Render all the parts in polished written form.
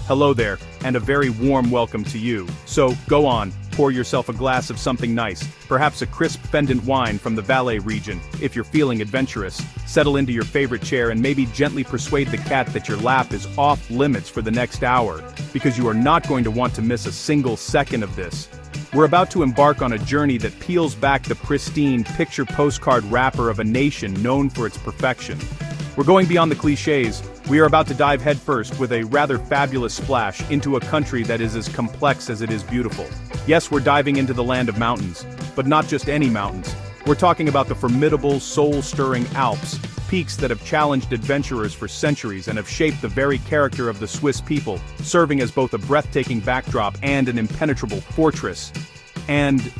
Hello there, and a very warm welcome to you. So, go on, pour yourself a glass of something nice, perhaps a crisp fendant wine from the Valais region, if you're feeling adventurous. Settle into your favorite chair and maybe gently persuade the cat that your lap is off limits for the next hour, because you are not going to want to miss a single second of this. We're about to embark on a journey that peels back the pristine picture postcard wrapper of a nation known for its perfection. We're going beyond the cliches. We are about to dive headfirst with a rather fabulous splash into a country that is as complex as it is beautiful. Yes, we're diving into the land of mountains, but not just any mountains. We're talking about the formidable, soul-stirring Alps, peaks that have challenged adventurers for centuries and have shaped the very character of the Swiss people, serving as both a breathtaking backdrop and an impenetrable fortress. And,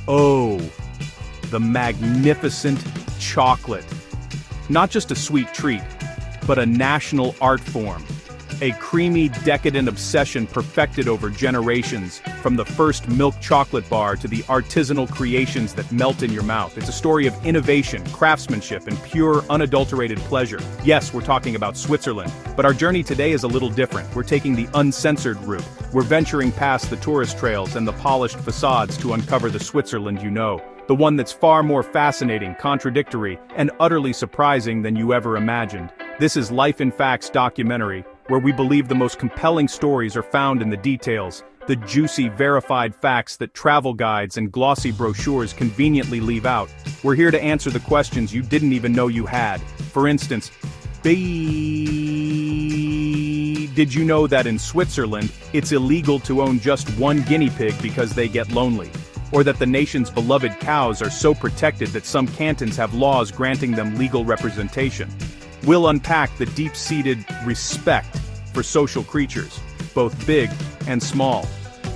oh, the magnificent chocolate. Not just a sweet treat, but a national art form. A creamy, decadent obsession perfected over generations, from the first milk chocolate bar to the artisanal creations that melt in your mouth. It's a story of innovation, craftsmanship, and pure, unadulterated pleasure. Yes, we're talking about Switzerland, but our journey today is a little different. We're taking the uncensored route. We're venturing past the tourist trails and the polished facades to uncover the Switzerland you know. The one that's far more fascinating, contradictory, and utterly surprising than you ever imagined. This is LifeInFactsDocumentary, where we believe the most compelling stories are found in the details, the juicy, verified facts that travel guides and glossy brochures conveniently leave out. We're here to answer the questions you didn't even know you had. For instance, did you know that in Switzerland, it's illegal to own just one guinea pig because they get lonely? Or that the nation's beloved cows are so protected that some cantons have laws granting them legal representation? We'll unpack the deep-seated respect for social creatures, both big and small.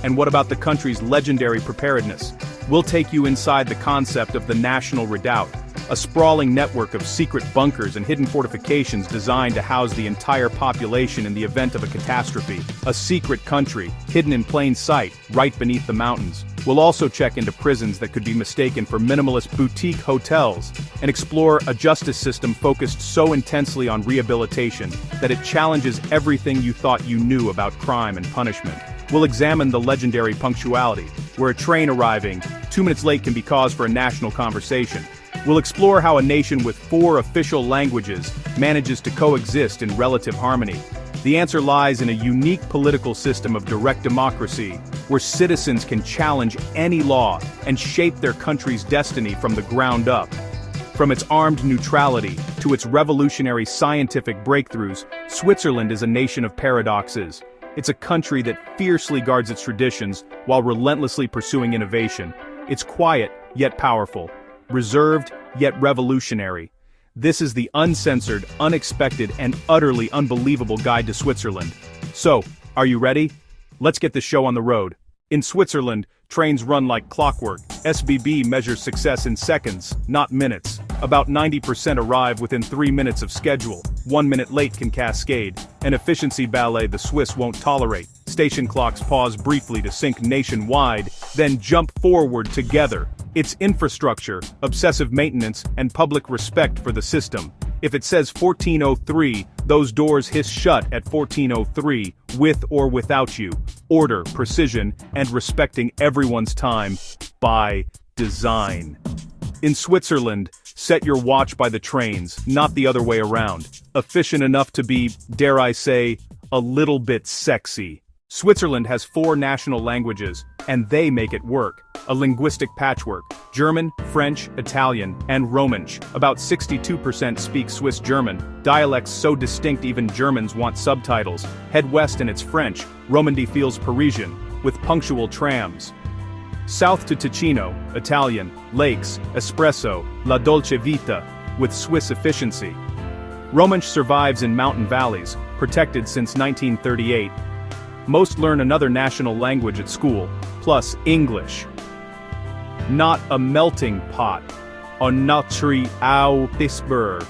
And what about the country's legendary preparedness? We'll take you inside the concept of the National Redoubt, a sprawling network of secret bunkers and hidden fortifications designed to house the entire population in the event of a catastrophe. A secret country, hidden in plain sight, right beneath the mountains. We'll also check into prisons that could be mistaken for minimalist boutique hotels, and explore a justice system focused so intensely on rehabilitation that it challenges everything you thought you knew about crime and punishment. We'll examine the legendary punctuality, where a train arriving 2 minutes late can be cause for a national conversation. We'll explore how a nation with 4 official languages manages to coexist in relative harmony. The answer lies in a unique political system of direct democracy, where citizens can challenge any law and shape their country's destiny from the ground up. From its armed neutrality to its revolutionary scientific breakthroughs, Switzerland is a nation of paradoxes. It's a country that fiercely guards its traditions while relentlessly pursuing innovation. It's quiet, yet powerful. Reserved, yet revolutionary. This is the uncensored, unexpected, and utterly unbelievable guide to Switzerland. So, are you ready? Let's get this show on the road. In Switzerland, trains run like clockwork. SBB measures success in seconds, not minutes. About 90% arrive within 3 minutes of schedule. 1 minute late can cascade. An efficiency ballet the Swiss won't tolerate. Station clocks pause briefly to sync nationwide, then jump forward together. It's infrastructure, obsessive maintenance, and public respect for the system. If it says 1403, those doors hiss shut at 1403, with or without you. Order, precision, and respecting everyone's time by design. In Switzerland, set your watch by the trains, not the other way around. Efficient enough to be, dare I say, a little bit sexy. Switzerland has 4 national languages, and they make it work. A linguistic patchwork: German, French, Italian, and Romansh. About 62% speak Swiss German, dialects so distinct even Germans want subtitles. Head west and it's French. Romandy feels Parisian, with punctual trams. South to Ticino, Italian, lakes, espresso, la dolce vita, with Swiss efficiency. Romansh survives in mountain valleys, protected since 1938. Most learn another national language at school, plus English. Not a melting pot. A notre iceberg.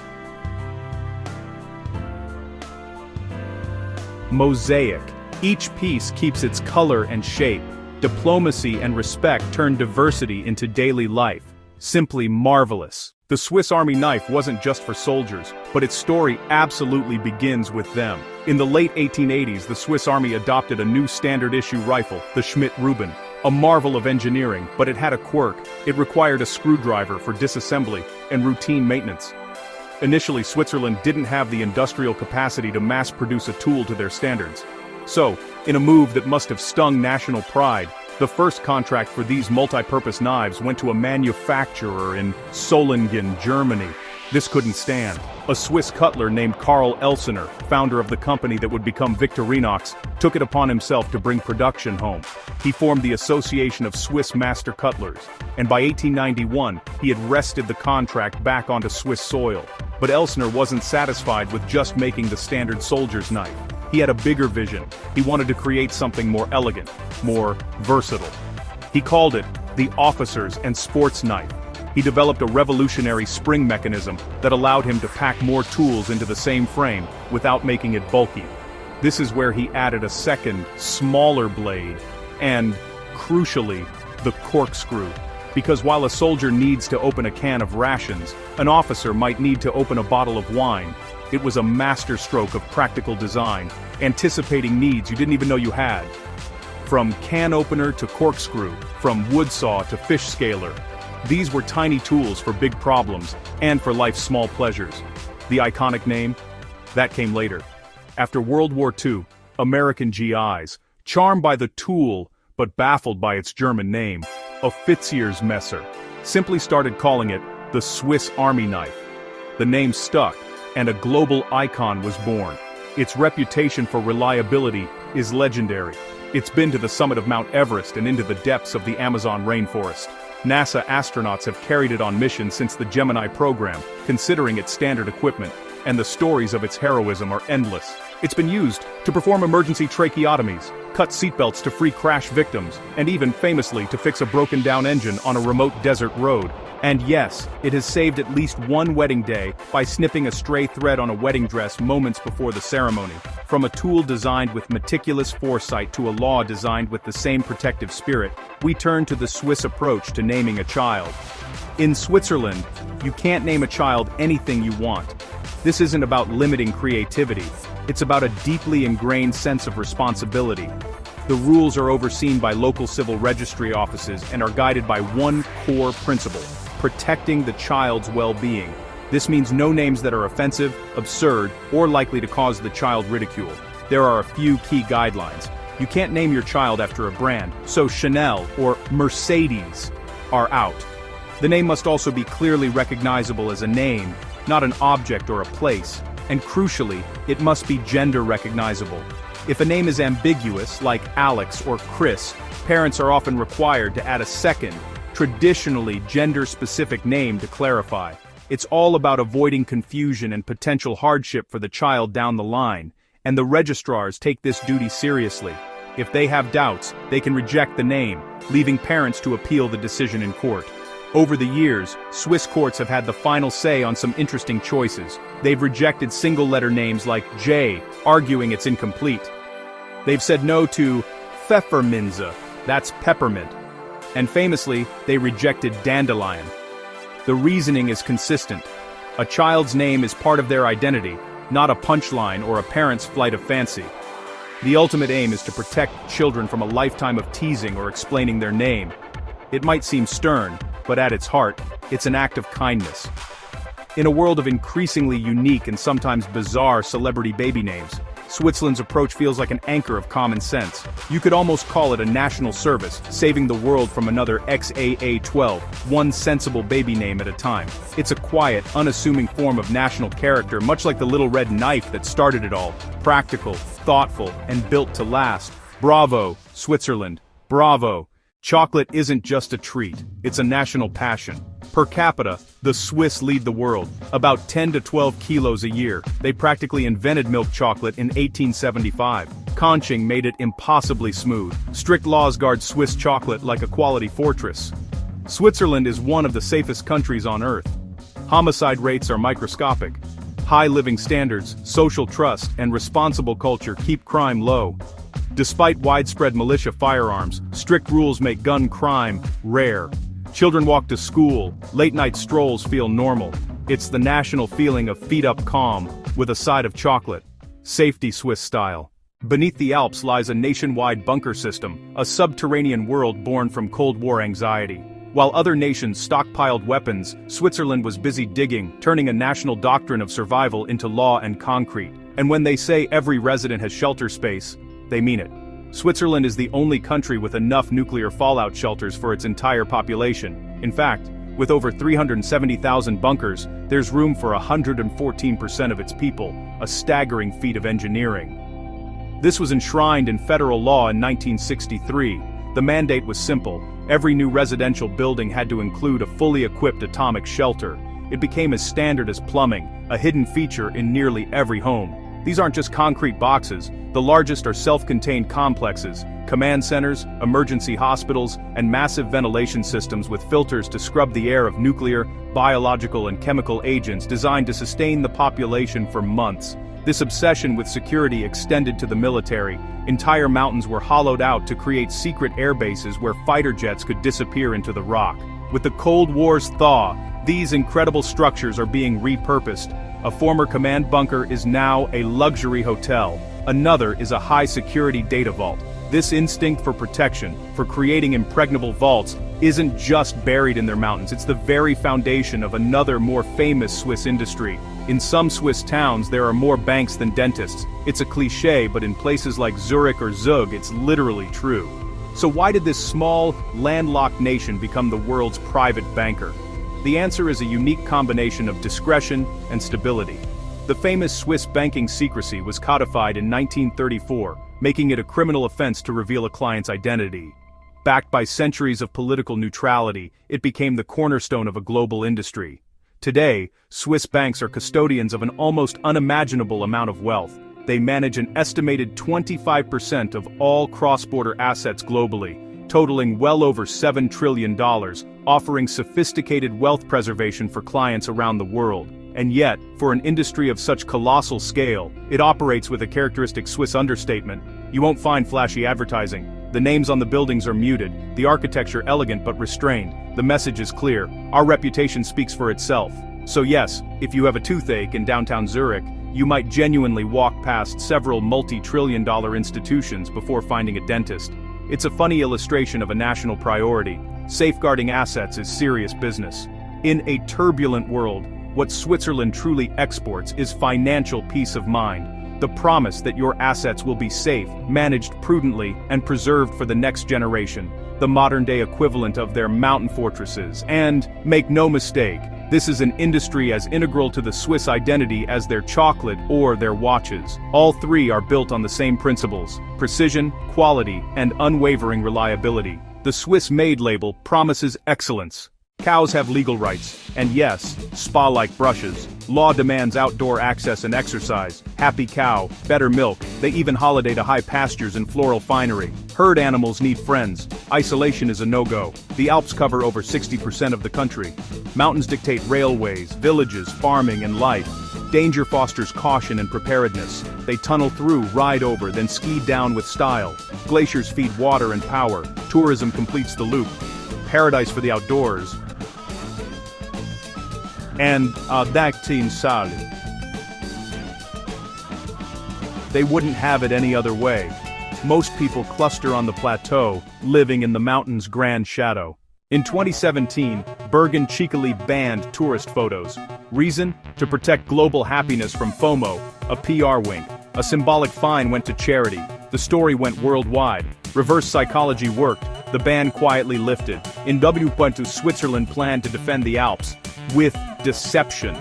Mosaic. Each piece keeps its color and shape. Diplomacy and respect turn diversity into daily life. Simply marvelous. The Swiss Army knife wasn't just for soldiers, but its story absolutely begins with them. In the late 1880s, the Swiss Army adopted a new standard-issue rifle, the Schmidt-Reuben. A marvel of engineering, but it had a quirk. It required a screwdriver for disassembly and routine maintenance. Initially, Switzerland didn't have the industrial capacity to mass-produce a tool to their standards. So, in a move that must have stung national pride, the first contract for these multi-purpose knives went to a manufacturer in Solingen, Germany. This couldn't stand. A Swiss cutler named Karl Elsener, founder of the company that would become Victorinox, took it upon himself to bring production home. He formed the Association of Swiss Master Cutlers, and by 1891, he had wrested the contract back onto Swiss soil. But Elsener wasn't satisfied with just making the standard soldier's knife. He had a bigger vision. He wanted to create something more elegant, more versatile. He called it the officer's and sports knife. He developed a revolutionary spring mechanism that allowed him to pack more tools into the same frame without making it bulky. This is where he added a second, smaller blade, and, crucially, the corkscrew. Because while a soldier needs to open a can of rations, an officer might need to open a bottle of wine. It was a masterstroke of practical design, anticipating needs you didn't even know you had. From can opener to corkscrew, from wood saw to fish scaler, these were tiny tools for big problems and for life's small pleasures. The iconic name? That came later. After World War II, American GIs, charmed by the tool but baffled by its German name, Offiziersmesser, simply started calling it the Swiss Army knife. The name stuck, and a global icon was born. Its reputation for reliability is legendary. It's been to the summit of Mount Everest and into the depths of the Amazon rainforest. NASA astronauts have carried it on missions since the Gemini program, considering its standard equipment, and the stories of its heroism are endless. It's been used to perform emergency tracheotomies, cut seatbelts to free crash victims, and even famously to fix a broken-down engine on a remote desert road. And yes, it has saved at least one wedding day by snipping a stray thread on a wedding dress moments before the ceremony. From a tool designed with meticulous foresight to a law designed with the same protective spirit, we turn to the Swiss approach to naming a child. In Switzerland, you can't name a child anything you want. This isn't about limiting creativity. It's about a deeply ingrained sense of responsibility. The rules are overseen by local civil registry offices and are guided by one core principle: protecting the child's well-being. This means no names that are offensive, absurd, or likely to cause the child ridicule. There are a few key guidelines. You can't name your child after a brand, so Chanel or Mercedes are out. The name must also be clearly recognizable as a name, not an object or a place. And crucially, it must be gender recognizable. If a name is ambiguous, like Alex or Chris, parents are often required to add a second, traditionally gender-specific name to clarify. It's all about avoiding confusion and potential hardship for the child down the line, and the registrars take this duty seriously. If they have doubts, they can reject the name, leaving parents to appeal the decision in court. Over the years, Swiss courts have had the final say on some interesting choices. They've rejected single-letter names like J, arguing it's incomplete. They've said no to Pfefferminze, that's peppermint. And famously, they rejected dandelion. The reasoning is consistent. A child's name is part of their identity, not a punchline or a parent's flight of fancy. The ultimate aim is to protect children from a lifetime of teasing or explaining their name. It might seem stern, but at its heart, it's an act of kindness. In a world of increasingly unique and sometimes bizarre celebrity baby names, Switzerland's approach feels like an anchor of common sense. You could almost call it a national service, saving the world from another XAA-12, one sensible baby name at a time. It's a quiet, unassuming form of national character, much like the little red knife that started it all. Practical, thoughtful, and built to last. Bravo, Switzerland. Bravo. Chocolate isn't just a treat, it's a national passion. Per capita, the Swiss lead the world, about 10 to 12 kilos a year. They practically invented milk chocolate in 1875. Conching made it impossibly smooth. Strict laws guard Swiss chocolate like a quality fortress. Switzerland is one of the safest countries on earth. Homicide rates are microscopic. High living standards, social trust, and responsible culture keep crime low. Despite widespread militia firearms, strict rules make gun crime rare. Children walk to school, late-night strolls feel normal. It's the national feeling of feet-up calm, with a side of chocolate. Safety Swiss style. Beneath the Alps lies a nationwide bunker system, a subterranean world born from Cold War anxiety. While other nations stockpiled weapons, Switzerland was busy digging, turning a national doctrine of survival into law and concrete. And when they say every resident has shelter space, they mean it. Switzerland is the only country with enough nuclear fallout shelters for its entire population. In fact, with over 370,000 bunkers, there's room for 114% of its people, a staggering feat of engineering. This was enshrined in federal law in 1963. The mandate was simple: every new residential building had to include a fully equipped atomic shelter. It became as standard as plumbing, a hidden feature in nearly every home. These aren't just concrete boxes. The largest are self-contained complexes, command centers, emergency hospitals, and massive ventilation systems with filters to scrub the air of nuclear, biological, and chemical agents designed to sustain the population for months. This obsession with security extended to the military. Entire mountains were hollowed out to create secret air bases where fighter jets could disappear into the rock. With the Cold War's thaw, these incredible structures are being repurposed. A former command bunker is now a luxury hotel. Another is a high-security data vault. This instinct for protection, for creating impregnable vaults, isn't just buried in their mountains. It's the very foundation of another more famous Swiss industry. In some Swiss towns, there are more banks than dentists. It's a cliché, but in places like Zurich or Zug, it's literally true. So why did this small, landlocked nation become the world's private banker? The answer is a unique combination of discretion and stability. The famous Swiss banking secrecy was codified in 1934, making it a criminal offense to reveal a client's identity. Backed by centuries of political neutrality, it became the cornerstone of a global industry. Today, Swiss banks are custodians of an almost unimaginable amount of wealth. They manage an estimated 25% of all cross-border assets globally, totaling well over $7 trillion, offering sophisticated wealth preservation for clients around the world. And yet, for an industry of such colossal scale, it operates with a characteristic Swiss understatement. You won't find flashy advertising. The names on the buildings are muted, the architecture elegant but restrained. The message is clear: our reputation speaks for itself. So yes, if you have a toothache in downtown Zurich, you might genuinely walk past several multi-trillion-dollar institutions before finding a dentist. It's a funny illustration of a national priority. Safeguarding assets is serious business. In a turbulent world, what Switzerland truly exports is financial peace of mind. The promise that your assets will be safe, managed prudently, and preserved for the next generation. The modern-day equivalent of their mountain fortresses. And, make no mistake, this is an industry as integral to the Swiss identity as their chocolate or their watches. All three are built on the same principles: precision, quality, and unwavering reliability. The Swiss-made label promises excellence. Cows have legal rights, and yes, spa-like brushes. Law demands outdoor access and exercise. Happy cow, better milk. They even holiday to high pastures and floral finery. Herd animals need friends. Isolation is a no-go. The Alps cover over 60% of the country. Mountains dictate railways, villages, farming, and life. Danger fosters caution and preparedness. They tunnel through, ride over, then ski down with style. Glaciers feed water and power. Tourism completes the loop. Paradise for the outdoors. And d'actin sale. They wouldn't have it any other way. Most people cluster on the plateau, living in the mountain's grand shadow. In 2017, Bergen cheekily banned tourist photos. Reason? To protect global happiness from FOMO, a PR wink. A symbolic fine went to charity. The story went worldwide. Reverse psychology worked. The ban quietly lifted. In Switzerland planned to defend the Alps. With deception.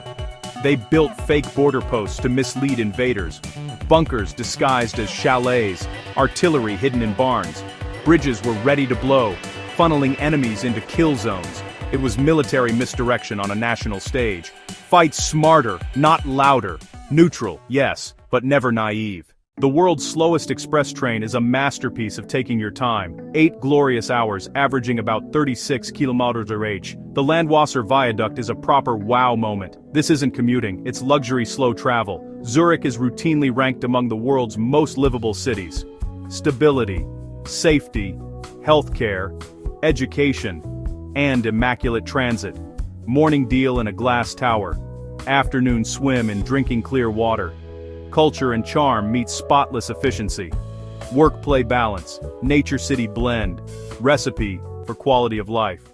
They built fake border posts to mislead invaders. Bunkers disguised as chalets. Artillery hidden in barns. Bridges were ready to blow, funneling enemies into kill zones. It was military misdirection on a national stage. Fight smarter, not louder. Neutral, yes, but never naive. The world's slowest express train is a masterpiece of taking your time. 8 glorious hours, averaging about 36 km/h. The Landwasser Viaduct is a proper wow moment. This isn't commuting, it's luxury slow travel. Zurich is routinely ranked among the world's most livable cities. Stability, safety, healthcare, education. and immaculate transit. Morning deal in a glass tower. Afternoon swim in drinking clear water. Culture and charm meet spotless efficiency. Work-play balance, nature-city blend. Recipe for quality of life.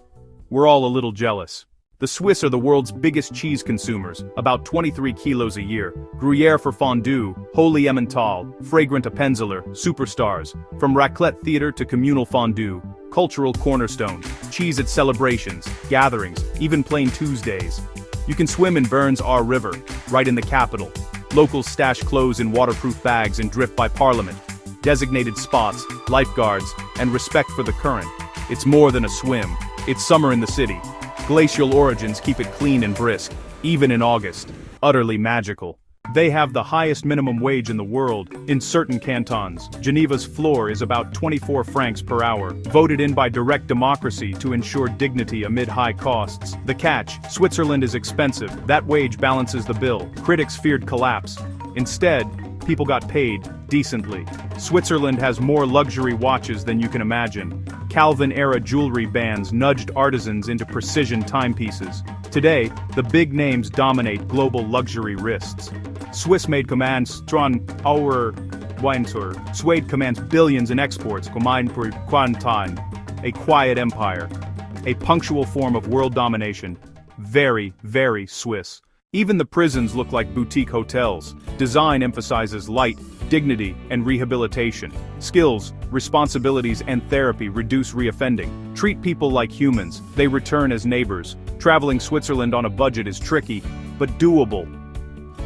We're all a little jealous. The Swiss are the world's biggest cheese consumers, about 23 kilos a year. Gruyere for fondue, Holy Emmental, fragrant Appenzeller, superstars. From raclette theater to communal fondue, cultural cornerstone. Cheese at celebrations, gatherings, even plain Tuesdays. You can swim in Bern's Aare River, right in the capital. Locals stash clothes in waterproof bags and drift by Parliament. Designated spots, lifeguards, and respect for the current. It's more than a swim. It's summer in the city. Glacial origins keep it clean and brisk, even in August. Utterly magical. They have the highest minimum wage in the world, in certain cantons. Geneva's floor is about 24 francs per hour, voted in by direct democracy to ensure dignity amid high costs. The catch: Switzerland is expensive, that wage balances the bill. Critics feared collapse. Instead, people got paid decently. Switzerland has more luxury watches than you can imagine. Calvin-era jewelry bands nudged artisans into precision timepieces. Today, the big names dominate global luxury wrists. Swiss-made commands Stron Auer Weintur. Suede commands billions in exports. Quantan, a quiet empire. A punctual form of world domination. Very, very Swiss. Even the prisons look like boutique hotels. Design emphasizes light, dignity, and rehabilitation. Skills, responsibilities, and therapy reduce reoffending. Treat people like humans, they return as neighbors. Traveling Switzerland on a budget is tricky, but doable.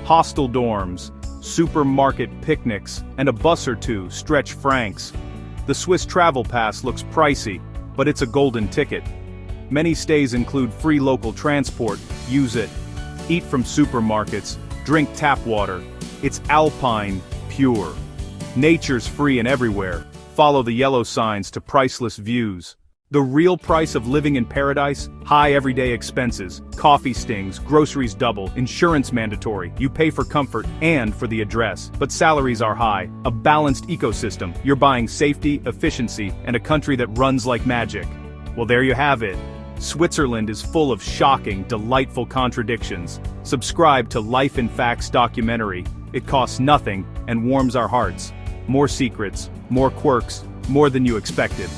Hostel dorms, supermarket picnics, and a bus or two stretch francs. The Swiss travel pass looks pricey, but it's a golden ticket. Many stays include free local transport. Use it. Eat from supermarkets, drink tap water. It's alpine, pure. Nature's free and everywhere. Follow the yellow signs to priceless views. The real price of living in paradise? High everyday expenses, coffee stings, groceries double, insurance mandatory. You pay for comfort and for the address. But salaries are high. A balanced ecosystem. You're buying safety, efficiency, and a country that runs like magic. Well, there you have it. Switzerland is full of shocking, delightful contradictions. Subscribe to LifeInFactsDocumentary. It costs nothing and warms our hearts. More secrets, more quirks, more than you expected.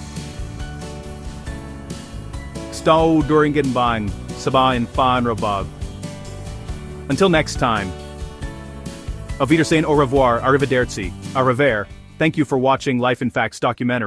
Stau Duringenbang, Sabayan Fan Rabag. Until next time. Auf Wiedersehen, au revoir, arrivederci, au revoir. Thank you for watching Life in Facts documentary.